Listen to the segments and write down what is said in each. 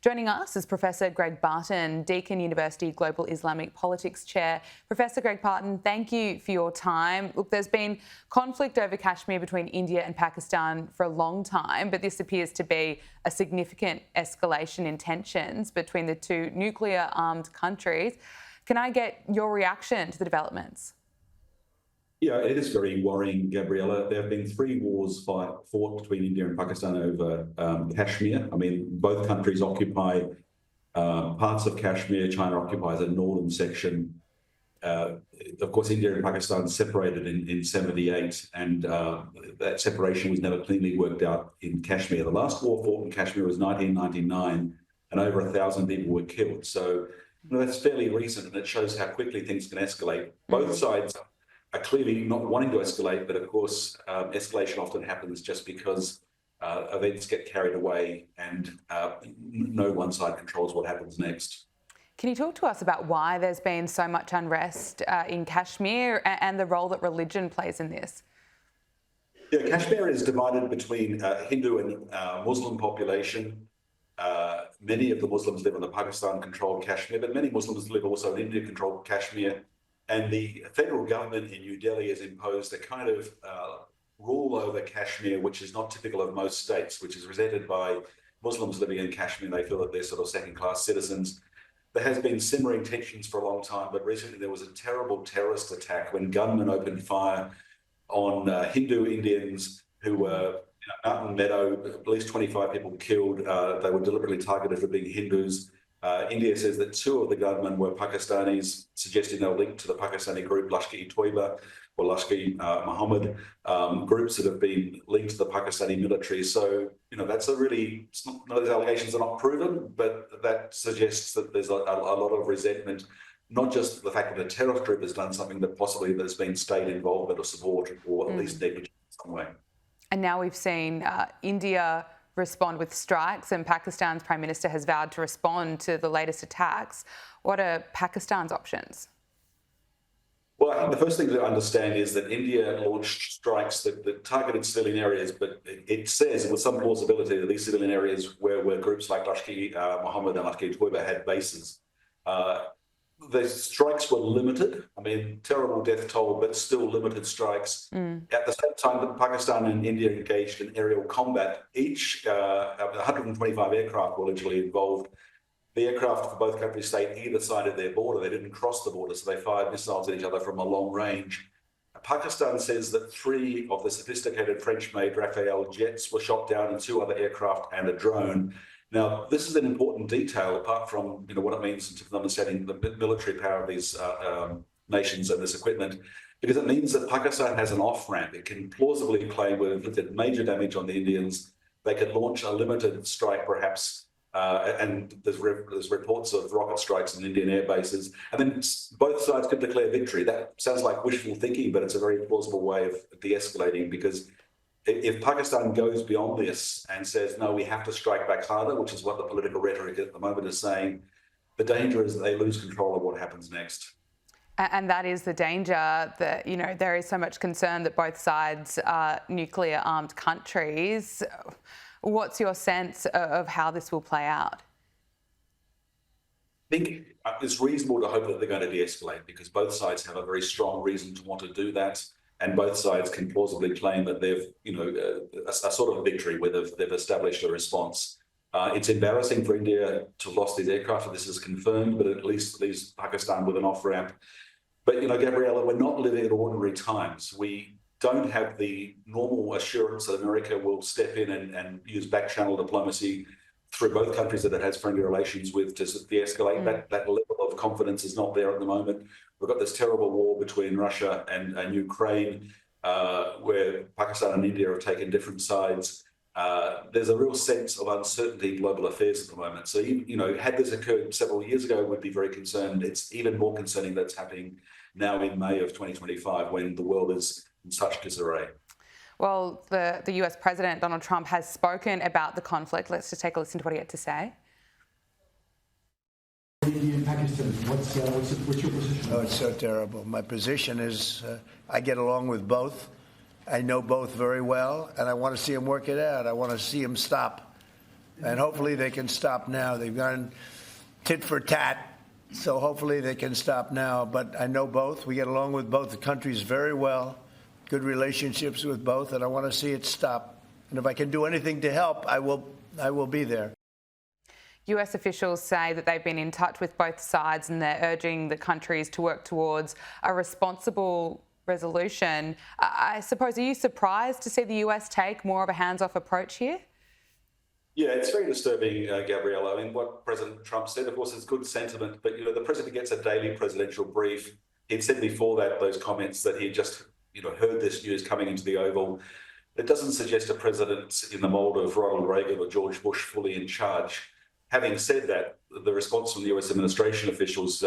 Joining us is Professor Greg Barton, Deakin University Global Islamic Politics Chair. Professor Greg Barton, thank you for your time. Look, there's been conflict over Kashmir between India and Pakistan for a long time, but this appears to be a significant escalation in tensions between the two nuclear-armed countries. Can I get your reaction to the developments? Yeah, it is very worrying, Gabriella. There have been 3 wars fought between India and Pakistan over Kashmir. I mean, both countries occupy parts of Kashmir. China occupies a northern section. Of course, India and Pakistan separated in 78, and that separation was never cleanly worked out in Kashmir. The last war fought in Kashmir was 1999, and over 1,000 people were killed. So that's fairly recent, and it shows how quickly things can escalate. Both sides are clearly not wanting to escalate, but of course, escalation often happens just because events get carried away and no one side controls what happens next. Can you talk to us about why there's been so much unrest in Kashmir and the role that religion plays in this? Yeah, Kashmir is divided between Hindu and Muslim population. Many of the Muslims live in the Pakistan-controlled Kashmir, but many Muslims live also in India-controlled Kashmir. And the federal government in New Delhi has imposed a kind of rule over Kashmir, which is not typical of most states, which is resented by Muslims living in Kashmir. They feel that they're sort of second-class citizens. There has been simmering tensions for a long time, but recently there was a terrible terrorist attack when gunmen opened fire on Hindu Indians who were Mountain Meadow, at least 25 people killed. They were deliberately targeted for being Hindus. India says that 2 of the gunmen were Pakistanis, suggesting they were linked to the Pakistani group Lashkar-e-Toiba or Lashkar-e-Mohammed, groups that have been linked to the Pakistani military. So, that's a really, those allegations are not proven, but that suggests that there's a lot of resentment, not just the fact that a terrorist group has done something, but possibly there's been state involvement or support or at least negligence in some way. And now we've seen India respond with strikes, and Pakistan's Prime Minister has vowed to respond to the latest attacks. What are Pakistan's options? Well, I think the first thing to understand is that India launched strikes that targeted civilian areas, but it says with some plausibility that these civilian areas where groups like Lashkar-e-Mohammed and Lashkar-e-Toiba had bases. The strikes were limited. I mean, terrible death toll, but still limited strikes. At the same time that Pakistan and India engaged in aerial combat, each 125 aircraft were literally involved. The aircraft for both countries stayed either side of their border. They didn't cross the border, so they fired missiles at each other from a long range. Pakistan says that 3 of the sophisticated French-made Rafale jets were shot down and 2 other aircraft and a drone. Now, this is an important detail, apart from what it means in terms of understanding the military power of these nations and this equipment, because it means that Pakistan has an off-ramp. It can plausibly claim we've inflicted major damage on the Indians. They could launch a limited strike, perhaps, and there's reports of rocket strikes in Indian air bases, and then both sides could declare victory. That sounds like wishful thinking, but it's a very plausible way of de-escalating, because if Pakistan goes beyond this and says, no, we have to strike back harder, which is what the political rhetoric at the moment is saying, the danger is that they lose control of what happens next. And that is the danger, that, there is so much concern that both sides are nuclear-armed countries. What's your sense of how this will play out? I think it's reasonable to hope that they're going to de-escalate, because both sides have a very strong reason to want to do that. And both sides can plausibly claim that they've, a sort of victory where they've established a response. It's embarrassing for India to have lost these aircraft, if this is confirmed, but at least leaves Pakistan with an off-ramp. But, Gabriella, we're not living in ordinary times. We don't have the normal assurance that America will step in and use back-channel diplomacy through both countries that it has friendly relations with to de-escalate. That level of confidence is not there at the moment. We've got this terrible war between Russia and Ukraine, where Pakistan and India have taken different sides. There's a real sense of uncertainty in global affairs at the moment. So, had this occurred several years ago, we'd be very concerned. It's even more concerning that it's happening now in May of 2025, when the world is in such disarray. Well, the US President, Donald Trump, has spoken about the conflict. Let's just take a listen to what he had to say. India and Pakistan, what's your position? Oh, it's so terrible. My position is I get along with both. I know both very well, and I want to see them work it out. I want to see them stop And hopefully they can stop now. They've gone tit for tat, so hopefully they can stop now. But I know both. We get along with both the countries very well, good relationships with both, and I want to see it stop. And if I can do anything to help, I will be there. US officials say that they've been in touch with both sides and they're urging the countries to work towards a responsible resolution. I suppose, are you surprised to see the US take more of a hands-off approach here? Yeah, it's very disturbing, Gabriella. I mean, what President Trump said, of course, is good sentiment, but, the president gets a daily presidential brief. He'd said before that, those comments, that he just, heard this news coming into the Oval. It doesn't suggest a president in the mould of Ronald Reagan or George Bush fully in charge. Having said that, the response from the US administration officials,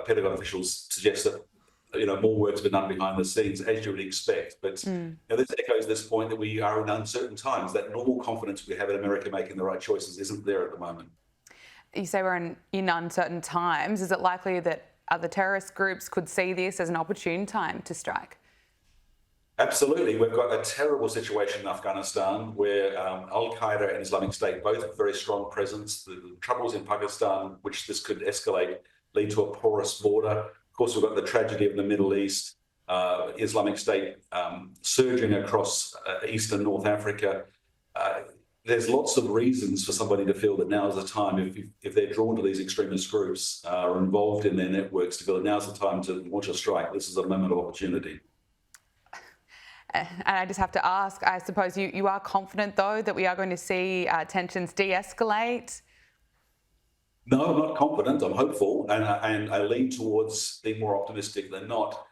Pentagon officials, suggests that more work's been done behind the scenes, as you would expect. But this echoes this point that we are in uncertain times. That normal confidence we have in America making the right choices isn't there at the moment. You say we're in uncertain times. Is it likely that other terrorist groups could see this as an opportune time to strike? Absolutely. We've got a terrible situation in Afghanistan where Al-Qaeda and Islamic State both have very strong presence. The troubles in Pakistan, which this could escalate, lead to a porous border. Of course, we've got the tragedy of the Middle East, Islamic State surging across eastern North Africa. There's lots of reasons for somebody to feel that now is the time, if they're drawn to these extremist groups, are involved in their networks, to feel that now's the time to launch a strike. This is a moment of opportunity. And I just have to ask, I suppose you are confident, though, that we are going to see tensions de-escalate? No, I'm not confident. I'm hopeful, and I lean towards being more optimistic than not.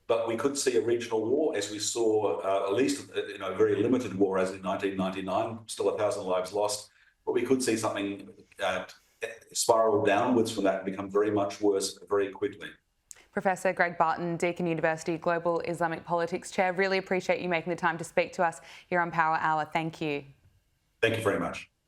But we could see a regional war, as we saw, at least a very limited war, as in 1999, still 1,000 lives lost. But we could see something spiral downwards from that and become very much worse very quickly. Professor Greg Barton, Deakin University Global Islamic Politics Chair, really appreciate you making the time to speak to us here on Power Hour. Thank you. Thank you very much.